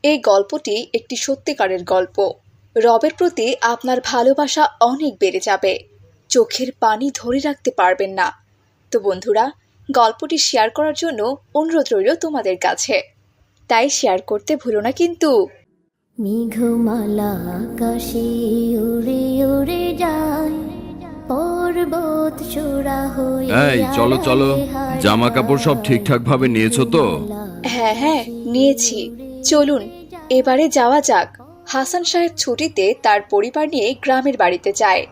এই গল্পটি একটি সত্যিকারের গল্প। রবের প্রতি আপনার ভালোবাসা অনেক বেড়ে যাবে, চোখের পানি ধরে রাখতে পারবেন না। তো বন্ধুরা, গল্পটি শেয়ার করার জন্য অনুরোধ রইল তোমাদের কাছে, তাই শেয়ার করতে ভুলো না কিন্তু। মেঘমালা আকাশে উড়ে উড়ে যায়, পর্বত চূড়া হয়ে এই চলো চলো, জামা কাপড় সব ঠিকঠাক ভাবে নিয়েছো তো? হ্যাঁ হ্যাঁ, নিয়েছি। চলুন এবারে যাওয়া যাক। হাসান সাহেব ছুটিতে তার পরিবার নিয়ে গ্রামের বাড়িতে যায়।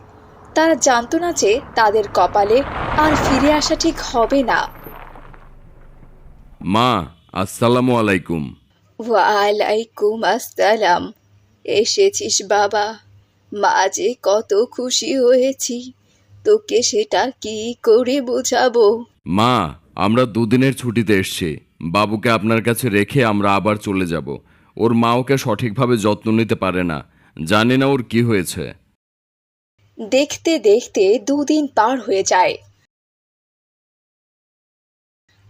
তারা জানতো না যে তাদের কপালে আর ফিরে আসা ঠিক হবে না। মা, আসসালামু আলাইকুম। ওয়ালাইকুম আসসালাম। এসেছিস বাবা? মা যে কত খুশি হয়েছি, তোকে সেটা কি করে বোঝাবো। মা, আমরা দুদিনের ছুটিতে এসেছি। বাবুকে আপনার কাছে রেখে আমরা আবার চলে যাব। ওর মা ওকে সঠিকভাবে যত্ন নিতে পারে না, জানি না ওর কি হয়েছে। দেখতে দেখতে 2 দিন পার হয়ে যায়।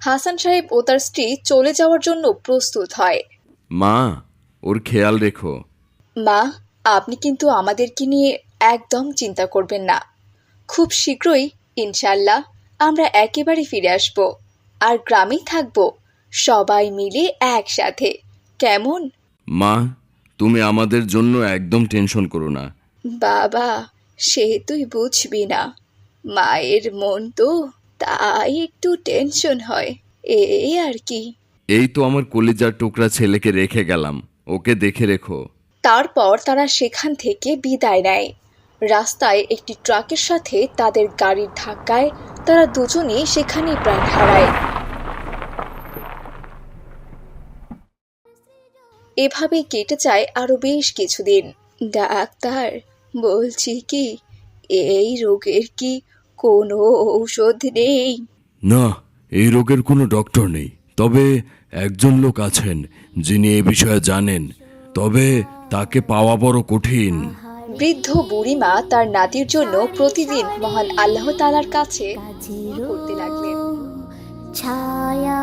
হাসান সাহেব ও তার স্ত্রী চলে যাওয়ার জন্য প্রস্তুত হয়। মা, ওর খেয়াল রেখো। মা, আপনি কিন্তু আমাদেরকে নিয়ে একদম চিন্তা করবেন না। খুব শীঘ্রই ইনশাল্লাহ আমরা একেবারে ফিরে আসব, আর গ্রামেই থাকব, সবাই মিলে একসাথে। কেমন? মা, তুমি আমাদের জন্য একদম টেনশন করো না। বাবা, সে তুই বুঝবি না, মায়ের মন তো, তাই একটু টেনশন হয়, এই আর কি। এই তো আমার কলিজার টুকরা ছেলেকে রেখে গেলাম, ওকে দেখে রেখো। তারপর তারা সেখান থেকে বিদায় নেয়। রাস্তায় একটি ট্রাকের সাথে তাদের গাড়ির ধাক্কায় তারা দুজনেই সেখানেই প্রাণ হারায়। এভাবেই কেটে যায় আরো বেশ কিছুদিন। ডাক্তার, বলছি কি, এই রোগের কি কোনো ঔষধ নেই? না, এই রোগের কোনো ডক্টর নেই, তবে একজন লোক আছেন যিনি এ বিষয়ে জানেন, তবে তাকে পাওয়া বড় কঠিন। বৃদ্ধ বুড়িমা তার নাতির জন্য প্রতিদিন মহান আল্লাহ তাআলার কাছে করতে লাগলেন। ছায়া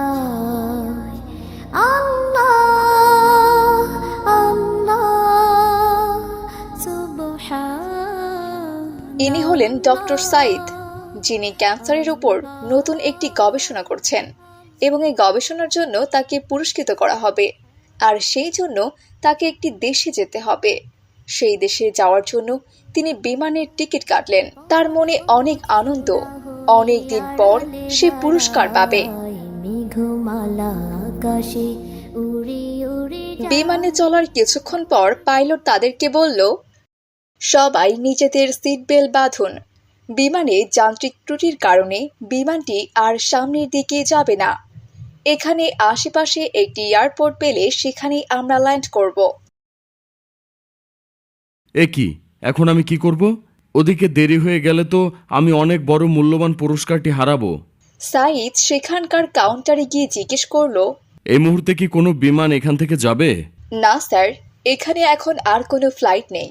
আল্লাহ আল্লাহ সুবহান। ইনি হলেন ডক্টর সাইদ, যিনি ক্যান্সারের উপর নতুন একটি গবেষণা করছেন, এবং এই গবেষণার জন্য তাকে পুরস্কৃত করা হবে। আর সেই জন্য তাকে একটি দেশে যেতে হবে। সেই দেশে যাওয়ার জন্য তিনি বিমানের টিকিট কাটলেন। তার মনে অনেক আনন্দ, অনেক দিন পর সে পুরস্কার পাবে। মেঘমালা আকাশে উড়ে উড়ে বিমানে চলার কিছুক্ষণ পর পাইলট তাদেরকে বলল, সবাই নিজেদের সিট বেল্ট বাঁধুন। বিমানে যান্ত্রিক ত্রুটির কারণে বিমানটি আর সামনের দিকে যাবে না। এখানে আশেপাশে একটি এয়ারপোর্ট পেলে সেখানেই আমরা ল্যান্ড করব। এ কি, এখন আমি কি করব? ওদিকে দেরি হয়ে গেলে তো আমি অনেক বড় মূল্যবান পুরস্কারটি হারাবো। সাইদ সেখানকার কাউন্টারে গিয়ে জিজ্ঞেস করলো, এই মুহূর্তে কি কোনো বিমান এখান থেকে যাবে? না স্যার, এখানে এখন আর কোনো ফ্লাইট নেই,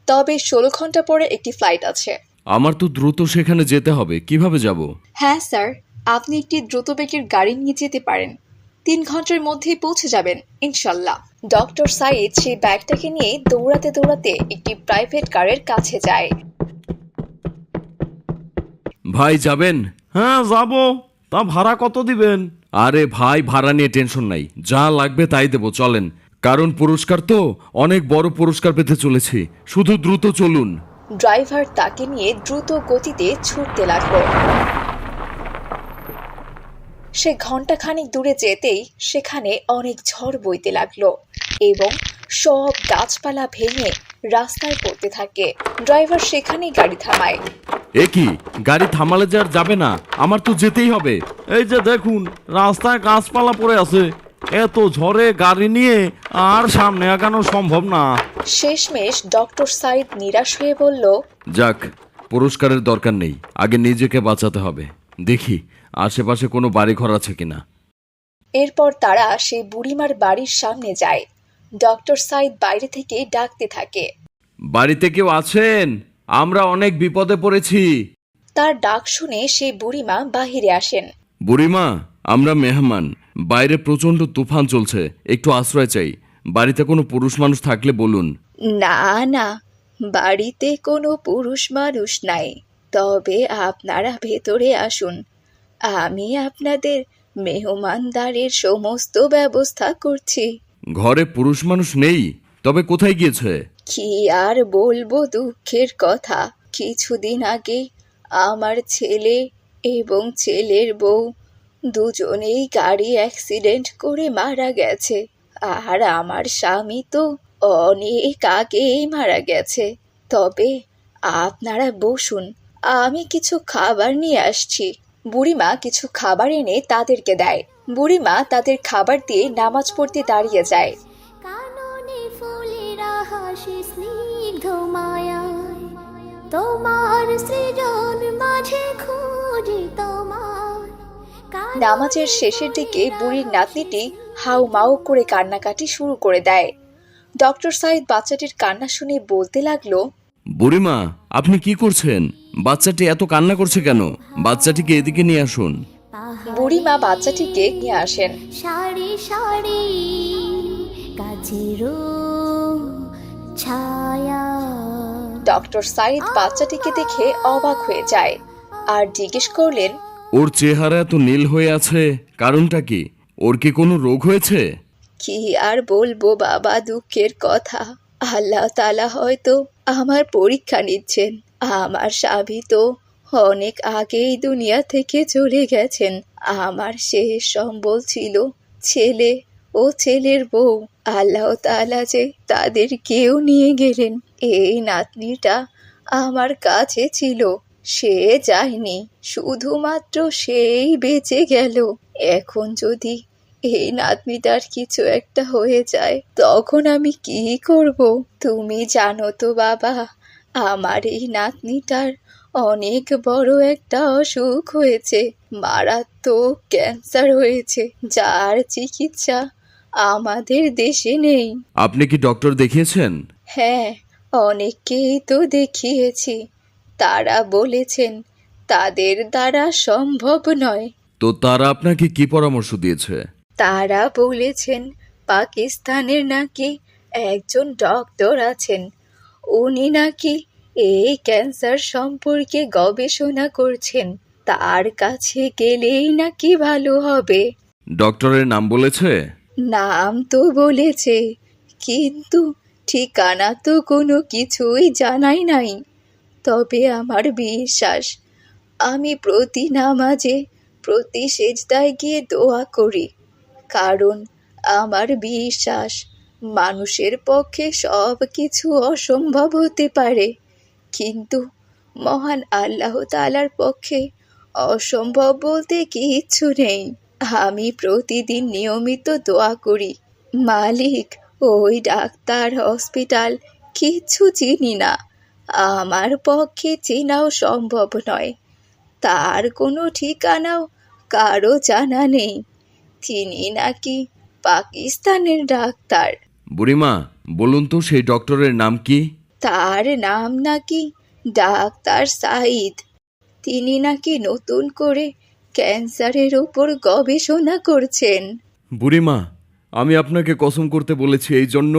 তবে 16 ঘন্টা পরে একটি ফ্লাইট আছে। আমার তো দ্রুত সেখানে যেতে হবে, কিভাবে যাব? হ্যাঁ স্যার, আপনি একটি দ্রুতবেগের গাড়ি নিয়ে যেতে পারেন। 3 ঘন্টার মধ্যেই পৌঁছে যাবেন ইনশাল্লাহ। ডক্টর সাইদ সেই ব্যাগটাকে নিয়ে দৌড়াতে দৌড়াতে একটি প্রাইভেট কারের কাছে যায়। ভাই যাবেন? হ্যাঁ যাব, তা ভাড়া কত দিবেন? আরে ভাই, ভাড়া নিয়ে টেনশন নাই, যা লাগবে তাই দেবো, চলেন। কারণ পুরস্কার তো অনেক বড় পুরস্কার পেতে চলেছি, শুধু দ্রুত চলুন। ড্রাইভার তাকে নিয়ে দ্রুত গতিতে ছুটতে লাগলো। সে ঘন্টাখানিক দূরে যেতেই সেখানে অনেক ঝড় বইতে লাগলো এবং সব গাছপালা ভেঙে রাস্তায় পড়তে থাকে। ড্রাইভার সেখানেই গাড়ি থামায়। এ কি, গাড়ি থামালে যে আর যাবে না, আমার তো যেতেই হবে। এই যে দেখুন, রাস্তায় গাছপালা পড়ে আছে, এত ঝড়ে গাড়ি নিয়ে আর সামনে আগানো সম্ভব না। শেষমেশ ডক্টর সাইদ নিরাশ হয়ে বলল, যাক, পুরস্কারের দরকার নেই, আগে নিজেকে বাঁচাতে হবে। দেখি আশেপাশে কোনো বাড়িঘর আছে কিনা। এরপর তারা সেই বুড়িমার বাড়ির সামনে যায়। ডক্টর সাইদ বাইরে থেকে ডাকতে থাকে, বাড়িতে কেউ আছেন? আমরা অনেক বিপদে পড়েছি। তার ডাক শুনে সেই বুড়িমা বাহিরে আসেন। বুড়িমা, আমরা মেহমান, বাইরে প্রচন্ড তুফান চলছে, একটু আশ্রয় চাই। বাড়িতে কোনো পুরুষ মানুষ থাকলে বলুন। না না, বাড়িতে কোনো পুরুষ মানুষ নাই, তবে আপনারা ভেতরে আসুন, আমি আপনাদের মেহমানদারের সমস্ত ব্যবস্থা করছি। ঘরে পুরুষ মানুষ নেই, তবে কোথায় গিয়েছে? কি আর বলবো দুঃখের কথা, কিছুদিন আগে আমার ছেলে এবং ছেলের বউ দুজনেই গাড়ি অ্যাক্সিডেন্ট করে মারা গেছে। আর আমার স্বামী তো অনেক আগেই মারা গেছে। তবে আপনারা বসুন, আমি কিছু খাবার নিয়ে আসছি। বুড়িমা কিছু খাবার এনে তাদেরকে দেয়। বুড়িমা তাদের খাবার দিয়ে নামাজ পড়তে দাঁড়িয়ে যায়। কাননে ফুলেরা হাসি স্নিগ্ধ মায়ায়, তোমার সৃজন মাঝে খুঁজি তোমার। নামাজের শেষের দিকে বুড়ির নাতনিটি হাউ মাউ করে কান্নাকাটি শুরু করে দেয়। ডক্টর সাইদ বাচ্চাটির কান্না শুনে বলতে লাগলো, বুড়িমা, আপনি কি করছেন? বাচ্চাটি এত কান্না করছে কেন? বাচ্চাটিকে এদিকে নিয়ে আসুন। বুড়িমা বাচ্চাটিকে নিয়ে আসেন। সারি সারি কাছেরও ছায়া। ডক্টর সাইদ বাচ্চাটিকে দেখে অবাক হয়ে যায় আর জিজ্ঞেস করলেন, ওর চেহারা এত নীল হয়ে আছে, কারণটা কি? ওর কি কোনো রোগ হয়েছে? কি আর বলবো বাবা, দুঃখের কথা। আল্লাহ তাআলা হয়তো আমার পরীক্ষা নিচ্ছেন। আমার স্বামী তো অনেক আগেই দুনিয়া থেকে চলে গেছেন। আমার শেষ সম্বল ছিল ছেলে ও ছেলের বউ। আল্লাহ তাআলা যে তাদের কেউ নিয়ে গেলেন। এই নাতনিটা আমার কাছে ছিল, সে যায়নি, শুধুমাত্র সেই বেঁচে গেল। এখন যদি এই নাতনিটার কিছু একটা হয়ে যায়, তখন আমি কি করব? তুমি জানো তো বাবা, আমার এই নাতনিটার অনেক বড় একটা অসুখ হয়েছে, মারাত্মক ক্যান্সার হয়েছে, যার চিকিৎসা আমাদের দেশে নেই। আপনি কি ডক্টর দেখিয়েছেন? হ্যাঁ, অনেককেই তো দেখিয়েছি, তারা বলেছেন তাদের দ্বারা সম্ভব নয়। তো তারা আপনাকে কি পরামর্শ দিয়েছে? তারা বলেছেন পাকিস্তানের নাকি একজন ডক্টর আছেন, উনি নাকি এই ক্যান্সার সম্পর্কে গবেষণা করছেন, তার কাছে গেলেই নাকি ভালো হবে। ডক্টরের নাম বলেছে? নাম তো বলেছে, কিন্তু ঠিকানা তো কোনো কিছুই জানাই নাই। তবে আমার বিশ্বাস, আমি প্রতি নামাজে প্রতি সেজদায় গিয়ে দোয়া করি, কারণ আমার বিশ্বাস মানুষের পক্ষে সব কিছু অসম্ভব হতে পারে, কিন্তু মহান আল্লাহ তাআলার পক্ষে অসম্ভব বলতে কিচ্ছু নেই। আমি প্রতিদিন নিয়মিত দোয়া করি, মালিক, ওই ডাক্তার, হসপিটাল কিচ্ছু চিনি না, আমার পক্ষে চেনাও সম্ভব নয়, তার কোনো ঠিকানাও কারো জানা নেই। তিনি নাকি পাকিস্তানের ডাক্তার। বুড়িমা, বলুন তো সেই ডক্টরের নাম কি? তার নাম নাকি ডাক্তার সাইদ। তিনি নাকি নতুন করে ক্যান্সারের উপর গবেষণা করছেন। বুড়িমা, আমি আপনাকে কসম করতে বলেছি, এই জন্য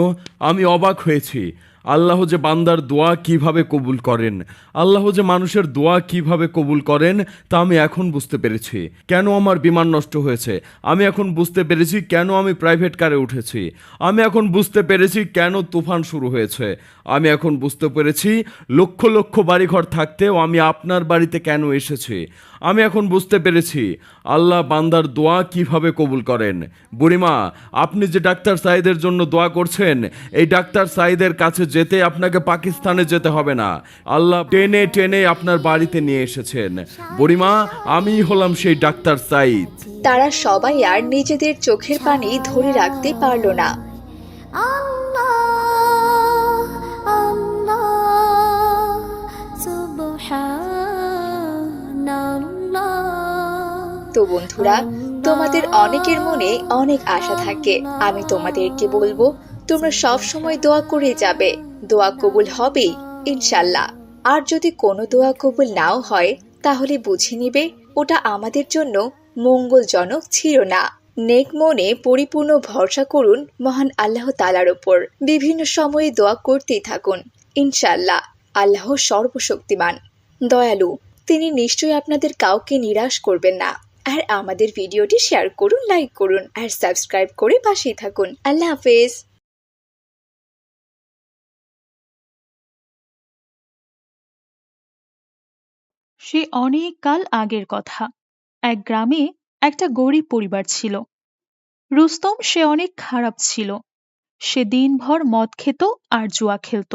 আমি অবাক হয়েছি। আল্লাহ যে বান্দার দোয়া কিভাবে কবুল করেন, আল্লাহ যে মানুষের দোয়া কিভাবে কবুল করেন, তা আমি এখন বুঝতে পেরেছি। কেন আমার বিমান নষ্ট হয়েছে, আমি এখন বুঝতে পেরেছি কেন আমি প্রাইভেট কারে উঠেছি, আমি এখন বুঝতে পেরেছি কেন তুফান শুরু হয়েছে, আমি এখন বুঝতে পেরেছি লক্ষ লক্ষ বাড়িঘর থাকতেও আমি আপনার বাড়িতে কেন এসেছি। আমি এখন বুঝতে পেরেছি আল্লাহ বান্দার দোয়া কিভাবে কবুল করেন। বুড়িমা, আপনি যে ডাক্তার সাইদের জন্য দোয়া করছেন, এই ডাক্তার সাইদের কাছে যেতে আপনাকে পাকিস্তানে যেতে হবে না, আল্লাহ টেনে টেনে আপনার বাড়িতে নিয়ে এসেছেন। বুড়িমা, আমি হলাম সেই ডাক্তার সাইদ। তারা সবাই আর নিজেদের চোখের পানি ধরে রাখতে পারল না। আল্লাহ আল্লাহ সুবহানাল্লাহ। তো বন্ধুরা, তোমাদের অনেকের মনে অনেক আশা থাকে, আমি তোমাদেরকে বলবো তোমরা সব সময় দোয়া করে যাবে, দোয়া কবুল হবেই ইনশাল্লাহ। আর যদি কোনো দোয়া কবুল নাও হয়, তাহলে বুঝে নিবে ওটা আমাদের জন্য মঙ্গলজনক ছিল না। নেক মনে পরিপূর্ণ ভরসা করুন মহান আল্লাহ তাআলার উপর। বিভিন্ন সময়ে দোয়া করতেই থাকুন। ইনশাআল্লাহ আল্লাহ সর্বশক্তিমান, দয়ালু, তিনি নিশ্চয়ই আপনাদের কাউকে নিরাশ করবেন না। আর আমাদের ভিডিওটি শেয়ার করুন, লাইক করুন আর সাবস্ক্রাইব করে পাশেই থাকুন। আল্লাহ হাফেজ। সে অনেক কাল আগের কথা। এক গ্রামে একটা গরিব পরিবার ছিল। রুস্তম সে অনেক খারাপ ছিল। সে দিনভর মদ খেত আর জুয়া খেলত।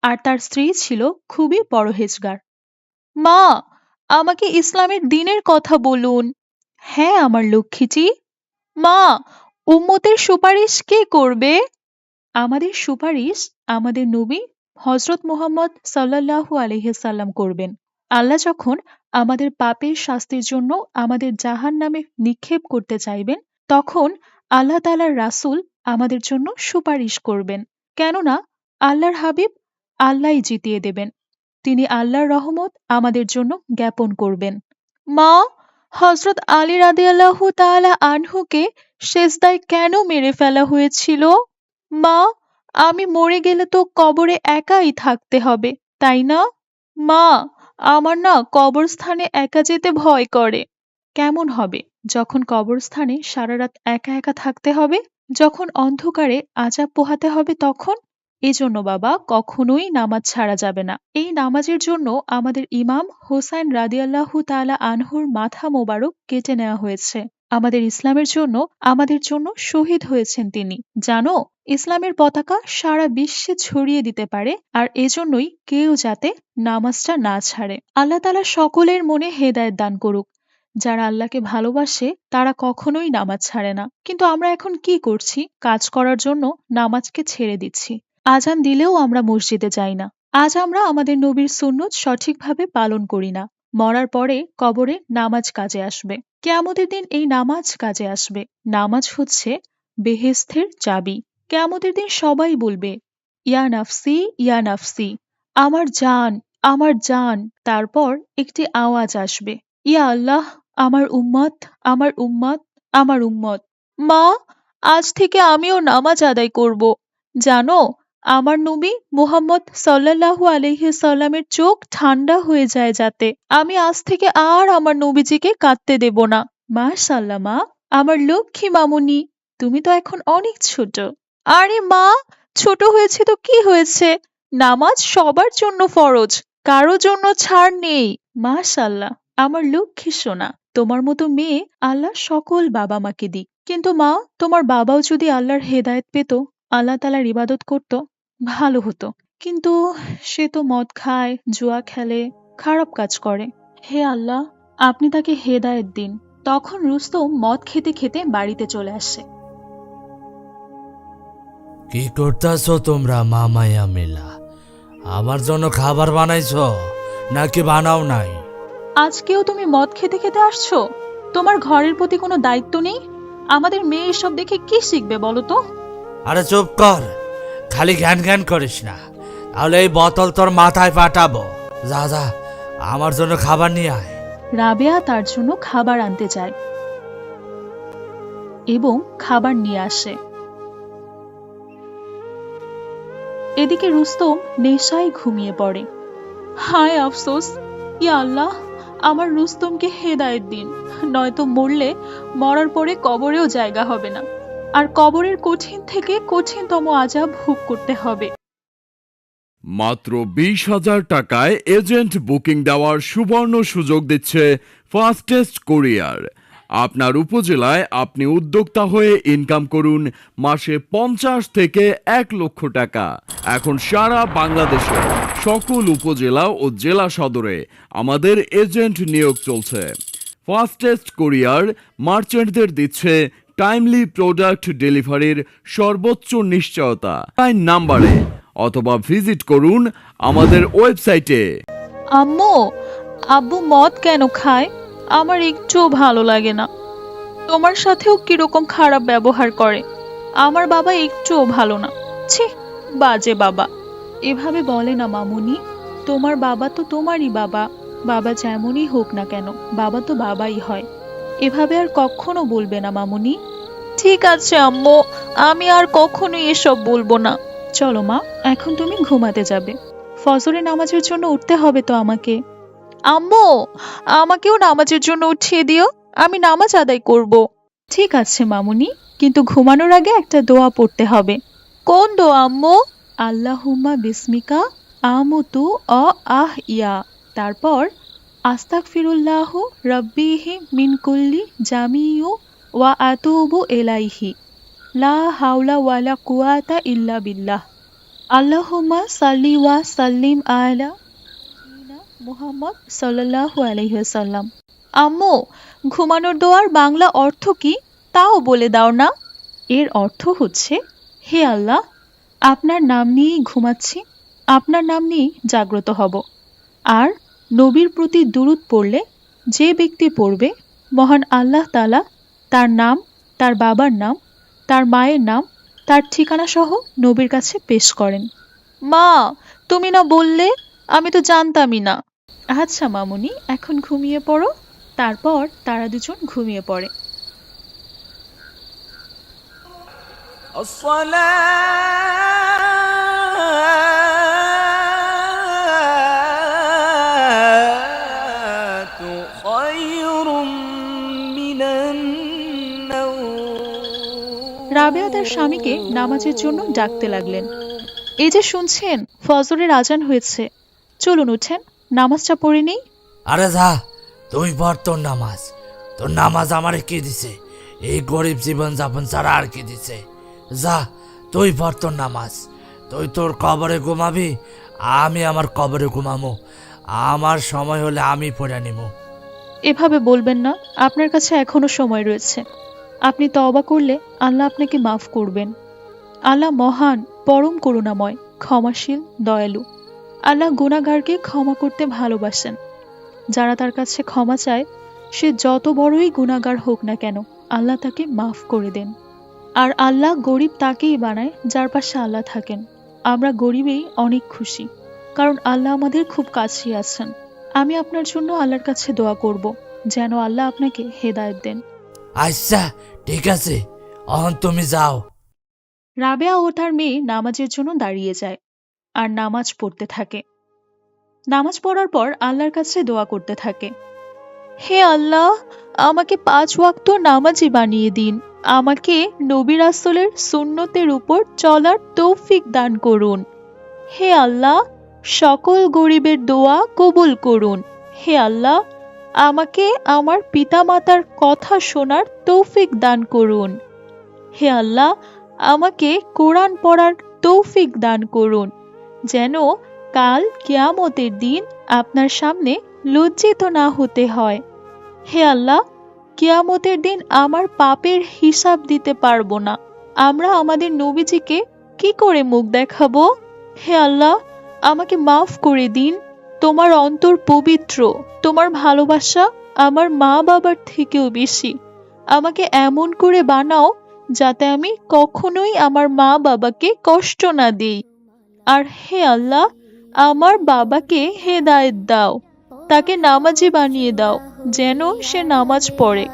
আর তার স্ত্রী ছিল খুবই পরহেজগার। মা, আমাকে ইসলামের দ্বীনের কথা বলুন। হ্যাঁ আমার লক্ষ্মীটি। মা, উম্মতের সুপারিশ কে করবে? আমাদের সুপারিশ আমাদের নবী হযরত মুহাম্মদ সাল্লাল্লাহু আলাইহি সাল্লাম করবেন। আল্লাহ যখন আমাদের পাপের শাস্তির জন্য আমাদের জাহান্নামে নিক্ষেপ করতে চাইবেন, তখন আল্লাহ তাআলার রাসূল আমাদের জন্য সুপারিশ করবেন। কেননা আল্লাহর হাবিব আল্লাহই জিতিয়ে দেবেন। তিনি আল্লাহর রহমত আমাদের জন্য জ্ঞাপন করবেন। মা, হযরত আলী রাদিয়াল্লাহু তাআলা আনহুকে সেজদায় কেন মেরে ফেলা হয়েছিল? মা, আমি মরে গেলে তো কবরে একাই থাকতে হবে, তাই না? মা, আমার না কবরস্থানে একা যেতে ভয় করে। কেমন হবে যখন কবরস্থানে সারা রাত একা একা থাকতে হবে? যখন অন্ধকারে আযাব পোহাতে হবে তখন? এজন্য বাবা কখনোই নামাজ ছাড়া যাবে না। এই নামাজের জন্য আমাদের ইমাম হোসাইন রাদিয়াল্লাহু তাআলা আনহুর মাথা মোবারক কেটে নেওয়া হয়েছে। আমাদের ইসলামের জন্য আমাদের জন্য শহীদ হয়েছেন তিনি। জানো, ইসলামের পতাকা সারা বিশ্বে ছড়িয়ে দিতে পারে, আর এজন্যই কেউ যাতে নামাজটা না ছাড়ে। আল্লাহ তাআলা সকলের মনে হেদায়েত দান করুক। যারা আল্লাহকে ভালোবাসে তারা কখনোই নামাজ ছাড়ে না। কিন্তু আমরা এখন কি করছি? কাজ করার জন্য নামাজকে ছেড়ে দিচ্ছি। আজান দিলেও আমরা মসজিদে যাই না। আজ আমরা আমাদের নবীর সুন্নত সঠিকভাবে পালন করি না। মরার পরে কবরে নামাজ কাজে আসবে। কিয়ামতের দিন এই নামাজ কাজে আসবে। নামাজ হচ্ছে বেহেশতের চাবি। কিয়ামতের দিন সবাই বলবে, ইয়া নাফসি ইয়া নাফসি, আমার জান আমার জান। তারপর একটি আওয়াজ আসবে, ইয়া আল্লাহ, আমার উম্মত আমার উম্মত আমার উম্মত। মা, আজ থেকে আমিও নামাজ আদায় করব। জানো, আমার নবী মুহাম্মদ সাল্লাল্লাহু আলাইহি সাল্লামের চোখ ঠান্ডা হয়ে যায় যাতে। আমি আজ থেকে আর আমার নবীজিকে কাঁদতে দেব না। মাশাআল্লাহ মা, আমার লক্ষ্মী মামুনি, তুমি তো এখন অনেক ছোট। আরে মা, ছোট হয়েছে তো কি হয়েছে? নামাজ সবার জন্য ফরজ, কারো জন্য ছাড় নেই। মাশাআল্লাহ, আমার লক্ষ্মী সোনা। তোমার মতো মেয়ে আল্লাহ সকল বাবা মাকে দিক। কিন্তু মা, তোমার বাবাও যদি আল্লাহর হেদায়েত পেত, আল্লাহ তাআলার ইবাদত করত, ভালো হতো। কিন্তু সে তো মদ খায়, জুয়া খেলে, খারাপ কাজ করে। হে আল্লাহ, আপনি তাকে হেদায়েত দিন। তখন রুস্তম মদ খেতে খেতে বাড়িতে চলে আসে। কি করতেছো তোমরা মামায়া মেলা? আমার জন্য খাবার বানাইছো নাকি বানাও নাই? আজকেও তুমি মদ খেতে খেতে আসছো? তোমার ঘরের প্রতি কোনো দায়িত্ব নেই? আমাদের মেয়ে এসব দেখে কি শিখবে বলো তো? আরে চুপ কর, খালি ঘ্যান ঘ্যান করিস না, তাহলে এই বোতল তোর মাথায় পাঠাবো। যা যা, আমার জন্য খাবার নিয়ে আয়। রাবেয়া তার জন্য খাবার আনতে যায় এবং খাবার নিয়ে আসে। এদিকে রুস্তম নেশায় ঘুমিয়ে পড়ে। হায় আফসোস, ইয়া আল্লাহ, আমার রুস্তমকে হেদায়েত দিন, নয়তো মরলে মরার পরে কবরেও জায়গা হবে না, আর কবরের কঠিন থেকে কঠিনতম আযাব ভোগ করতে হবে। মাত্র 20,000 টাকায় এজেন্ট বুকিং দেওয়ার সুবর্ণ সুযোগ দিচ্ছে ফাস্টেস্ট কুরিয়ার। আপনার উপজেলায় আপনি উদ্যোক্তা হয়ে ইনকাম করুন মাসে 50 থেকে 1 লক্ষ টাকা। এখন সারা বাংলাদেশে সকল উপজেলা ও জেলা সদরে আমাদের এজেন্ট নিয়োগ চলছে। ফাস্টেস্ট কুরিয়ার মার্চেন্টদের দিচ্ছে টাইমলি প্রোডাক্ট ডেলিভারির সর্বোচ্চ নিশ্চয়তা। তাই নাম্বারে অথবা ভিজিট করুন আমাদের ওয়েবসাইটে। আম্মু, আব্বু মদ কেন খায়? আমার একটুও ভালো লাগে না। তোমার সাথেও কিরকম খারাপ ব্যবহার করে। আমার বাবা একটুও ভালো না। ছি, বাজে বাবা। এভাবে বলে না মামুনি, তোমার বাবা তো তোমারই বাবা। বাবা যেমনই হোক না কেন, বাবা তো বাবাই হয়। এভাবে আর কখনো বলবে না মামুনি। ঠিক আছে আম্মু, আমি আর কখনোই এসব বলবো না। চলো মা, এখন তুমি ঘুমাতে যাবে। ফজরের নামাজের জন্য উঠতে হবে তো আমাকে। আম্মু, আমাকেও নামাজের জন্য উঠিয়ে দিও, আমি নামাজ আদায় করব। ঠিক আছে মামুনি, কিন্তু ঘুমানোর আগে একটা দোয়া পড়তে হবে। কোন দোয়া আম্মু? আল্লাহুম্মা বিসমিকা আমুতু অ আহ ইয়া, তারপর আস্তাগফিরুল্লাহ রাব্বিহি মিন কুল্লি জামিউ ওয়া আতুবু ইলাইহি লা হাওলা ওয়ালা কুওয়াতা ইল্লা বিল্লাহ। আল্লাহুম্মা সাল্লি ওয়া সাল্লিম আলা মুহাম্মদ সাল্লাল্লাহু আলাইহি ওয়াসাল্লাম। আম্মু, ঘুমানোর দোয়ার বাংলা অর্থ কি তাও বলে দাও না। এর অর্থ হচ্ছে, হে আল্লাহ, আপনার নাম নিয়েই ঘুমাচ্ছি, আপনার নাম নিয়েই জাগ্রত হব। আর নবীর প্রতি দুরূদ পড়লে যে ব্যক্তি পড়বে, মহান আল্লাহ তাআলা তার নাম, তার বাবার নাম, তার মায়ের নাম, তার ঠিকানা সহ নবীর কাছে পেশ করেন। মা, তুমি না বললে? আমি তো জানতামই না। আচ্ছা মামুনি, এখন ঘুমিয়ে পড়ো। তারপর তারা দুজন ঘুমিয়ে পড়ে। রাবেয়া তার স্বামীকে নামাজের জন্য ডাকতে লাগলেন। এই যে শুনছেন, ফজরের আজান হয়েছে, চলুন উঠেন, নামাজটা পড়ে নেই। আরে যা, তুই পড় তোর নামাজ। তোর নামাজ আমারে কি দিছে? এই গরিব জীবন যাপন ছাড়া আর কি দিছে? যা, তুই পড় তোর নামাজ। তুই তোর কবরে ঘুমাবি, আমি আমার কবরে ঘুমামো। আমার সময় হলে আমি পড়ে নিব। এভাবে বলবেন না, আপনার কাছে এখনো সময় রয়েছে। আপনি তওবা করলে আল্লাহ আপনাকে মাফ করবেন। আল্লাহ মহান, পরম করুণাময়, ক্ষমাশীল, দয়ালু। আল্লাহ গুনাহগারকে ক্ষমা করতে ভালোবাসেন। যারা তার কাছে ক্ষমা চায়, সে যত বড়ই গুনাহগার হোক না কেন, আল্লাহ তাকে মাফ করে দেন। আর আল্লাহ গরিব তাকেই বানায় যার পাশে আল্লাহ থাকেন। আমরা গরিবেই অনেক খুশি, কারণ আল্লাহ আমাদের খুব কাছেই আছেন। আমি আপনার জন্য আল্লাহর কাছে দোয়া করব, যেন আল্লাহ আপনাকে হেদায়েত দেন। আচ্ছা, ঠিক আছে, অহন তুমি যাও। রাবেয়া ও তার মেয়ে নামাজের জন্য দাঁড়িয়ে যায় আর নামাজ পড়তে থাকে। নামাজ পড়ার পর আল্লাহর কাছে দোয়া করতে থাকে, হে আল্লাহ, আমাকে 5 ওয়াক্ত নামাজি বানিয়ে দিন। আমাকে নবী রাসূলের সুন্নতের উপর চলার তৌফিক দান করুন। হে আল্লাহ, সকল গরিবের দোয়া কবুল করুন। হে আল্লাহ, আমাকে আমার পিতামাতার কথা শোনার তৌফিক দান করুন। হে আল্লাহ, আমাকে কোরআন পড়ার তৌফিক দান করুন, যেন কাল কিয়ামতের দিন আপনার সামনে লজ্জিত না হতে হয়। হে আল্লাহ, কিয়ামতের দিন আমার পাপের হিসাব দিতে পারবো না, আমরা আমাদের নবীজিকে কি করে মুখ দেখাবো? হে আল্লাহ, আমাকে মাফ করে দিন। তোমার অন্তর পবিত্র, তোমার ভালোবাসা আমার মা বাবার থেকেও বেশি। আমাকে এমন করে বানাও যাতে আমি কখনোই আমার মা বাবাকে কষ্ট না দিই। আর হে আল্লাহ, আমার বাবাকে হেদায়েত দাও, তাকে নামাজি বানিয়ে দাও, যেন সে নামাজ পড়ে।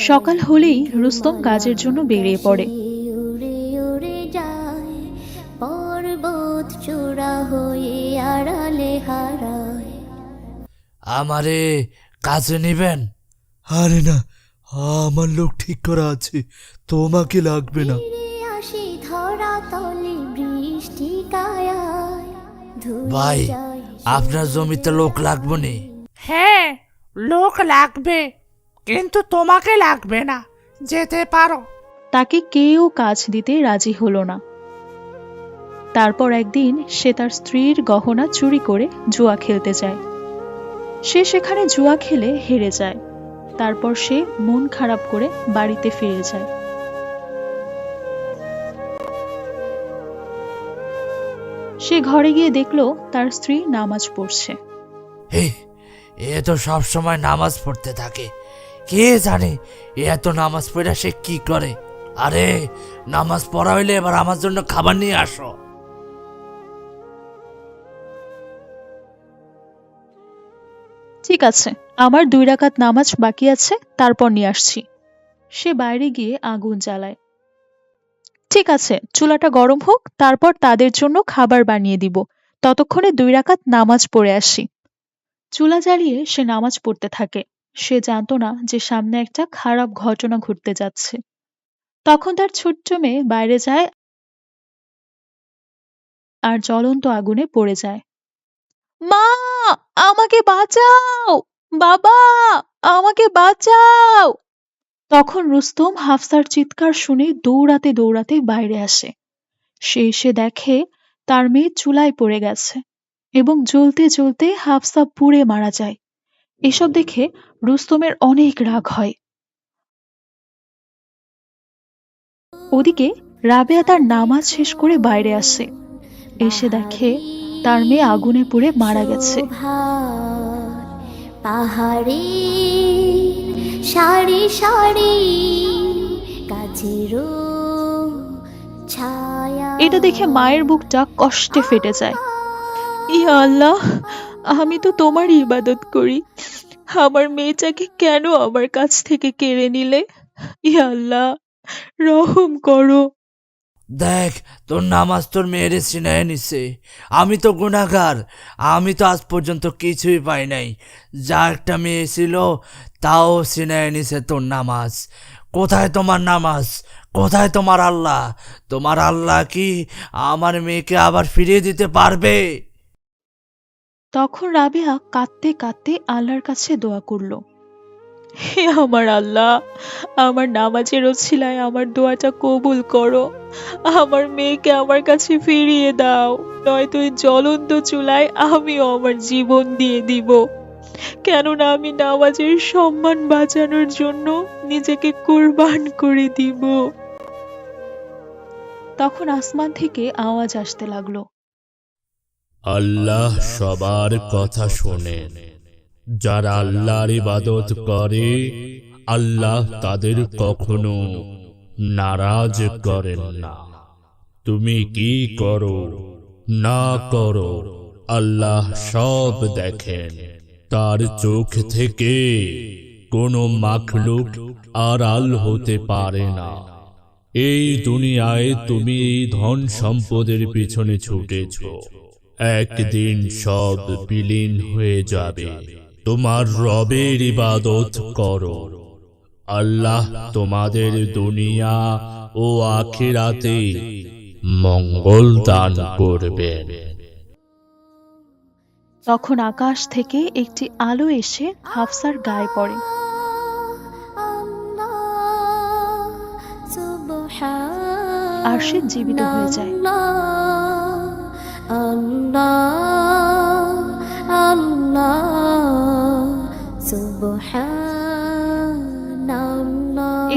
সকাল হলেই রুস্তম কাজের জন্য বেরিয়ে পড়ে। উড়ে উড়ে যায় পর্বত চূড়া হয়ে আড়ালে হারায়। আমারে কাজে নিবেন? আরে না, আমার লোক ঠিক করা আছে, তোমাকে লাগবে না। ফিরে আসি ধরা তলে বৃষ্টি কায়ায়, ধুয়ে ভাই, যায় আপনার জমিতে লোক লাগবে নি? হ্যাঁ, লোক লাগবে, কিন্তু তোমাকে লাগবে না, যেতে পারো। তাকে কেউ কাজ দিতে রাজি হলো না। তারপর একদিন সে তার স্ত্রীর গহনা চুরি করে জুয়া খেলতে যায়। সে সেখানে জুয়া খেলে হেরে যায়। তারপর সে মন খারাপ করে বাড়িতে ফিরে যায়। সে ঘরে গিয়ে দেখলো তার স্ত্রী নামাজ পড়ছে। হে, এ তো সব সময় নামাজ পড়তে থাকে, কে জানে এ এত নামাজ পড়া সে কি করে। আরে, নামাজ পড়া হইলে এবার আমার জন্য খাবার নিয়ে আসো। ঠিক আছে, আমার 2 রাকাত নামাজ বাকি আছে, তারপর নিয়ে আসছি। সে বাইরে গিয়ে আগুন জ্বালায়। ঠিক আছে, চুলাটা গরম হোক, তারপর তাদের জন্য খাবার বানিয়ে দিব। ততক্ষণে 2 রাকাত নামাজ পড়ে আসি। চুলা জ্বালিয়ে সে নামাজ পড়তে থাকে। সে জানতো না যে সামনে একটা খারাপ ঘটনা ঘটতে যাচ্ছে। তখন তার ছোট্ট মেয়ে বাইরে যায় আর জ্বলন্ত আগুনে পড়ে যায়। মা, আমাকে বাঁচাও! বাবা, আমাকে বাঁচাও! তখন রুস্তম হাফসার চিৎকার শুনে দৌড়াতে দৌড়াতে বাইরে আসে। সে এসে দেখে তার মেয়ে চুলায় পড়ে গেছে এবং জ্বলতে জ্বলতে হাফসা পুড়ে মারা যায়। এসব দেখে রুস্তমের অনেক রাগ হয়। ওদিকে রাবেয়া তার নামাজ শেষ করে বাইরে আসে। এসে দেখে তার মেয়ে আগুনে পুড়ে মারা গেছে। পাহাড়ে সারি সারি গাছেরও ছায়া। এটা দেখে মায়ের বুকটা কষ্টে ফেটে যায়। ইয়া আল্লাহ, আমি তো তোমার ইবাদত করি, আমার মেয়েটাকে কেন আমার কাছ থেকে কেড়ে নিলে? ইয়া আল্লাহ, রহম করো। দেখ, তোর নামাজ তোর মেয়েরে ছিনায় নিছে। আমি তো গুনাহগার, আমি তো আজ পর্যন্ত কিছুই পাই নাই। যা একটা মেয়ে ছিল তাও ছিনায় নিছে তোর নামাজ। কোথায় তোমার নামাজ? কোথায় তোমার আল্লাহ? তোমার আল্লাহ কি আমার মেয়েকে আবার ফিরিয়ে দিতে পারবে? তখন রাবেয়া কাঁদতে কাঁদতে আল্লাহর কাছে দোয়া করল, হে আমার আল্লাহ, আমার নামাজের ওছিলায় আমার দোয়াটা কবুল করো। আমার মেয়েকে আমার কাছে ফিরিয়ে দাও, নয়তো এই জ্বলন্ত চুলায় আমিও আমার জীবন দিয়ে দিব। কেননা আমি নামাজের সম্মান বাঁচানোর জন্য নিজেকে কুরবান করে দিব। তখন আসমান থেকে আওয়াজ আসতে লাগলো, আল্লাহ সবার কথা শোনেন। যারা আল্লাহর ইবাদত করে আল্লাহ তাদের কখনো নারাজ করেন না। তুমি কি করো না করো আল্লাহ সব দেখেন। তার চোখ থেকে কোনো মাখলুক আড়াল হতে পারে না। এই দুনিয়ায় তুমি এই ধন সম্পদের পিছনে ছুটেছ, একদিন সব বিলীন হয়ে যাবে। তোমার রবের ইবাদত করো, আল্লাহ তোমাদের দুনিয়া ও আখিরাতে মঙ্গল দান করবেন। তখন আকাশ থেকে একটি আলো এসে হাফসার গায়ে পড়ে। আর সে জীবিত হয়ে যায়।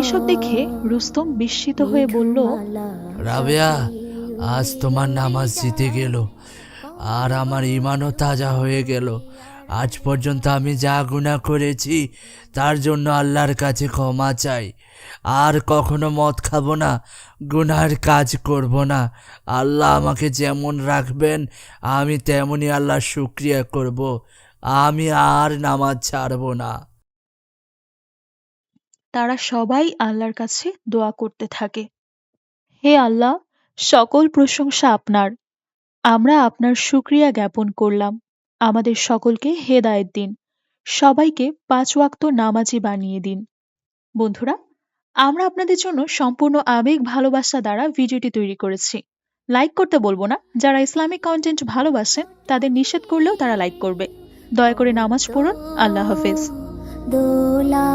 এসব দেখে রুস্তম বিস্মিত হয়ে বলল, রাবেয়া, আজ তোমার নামাজ জিতে গেল আর আমার ঈমানও তাজা হয়ে গেল। আজ পর্যন্ত আমি যা গুনাহ করেছি তার জন্য আল্লাহর কাছে ক্ষমা চাই। আর কখনো মদ খাবো না, গুনাহের কাজ করব না। আল্লাহ আমাকে যেমন রাখবেন আমি তেমনই আল্লাহর শুকরিয়া করব। আমি আর নামাজ ছাড়ব না। তারা সবাই আল্লাহর কাছে দোয়া করতে থাকে, হে আল্লাহ, সকল প্রশংসা আপনার। আমরা আপনার শুকরিয়া জ্ঞাপন করলাম। আমাদের সকলকে হেদায়েত দিন, সবাইকে 5 ওয়াক্ত নামাজি বানিয়ে দিন। বন্ধুরা, আমরা আপনাদের জন্য সম্পূর্ণ আবেগ ভালোবাসা দ্বারা ভিডিওটি তৈরি করেছি। লাইক করতে বলবো না, যারা ইসলামিক কন্টেন্ট ভালোবাসেন তাদের নিষেধ করলেও তারা লাইক করবে। দয়া করে নামাজ পড়ুন। আল্লাহ হাফেজ। দোলা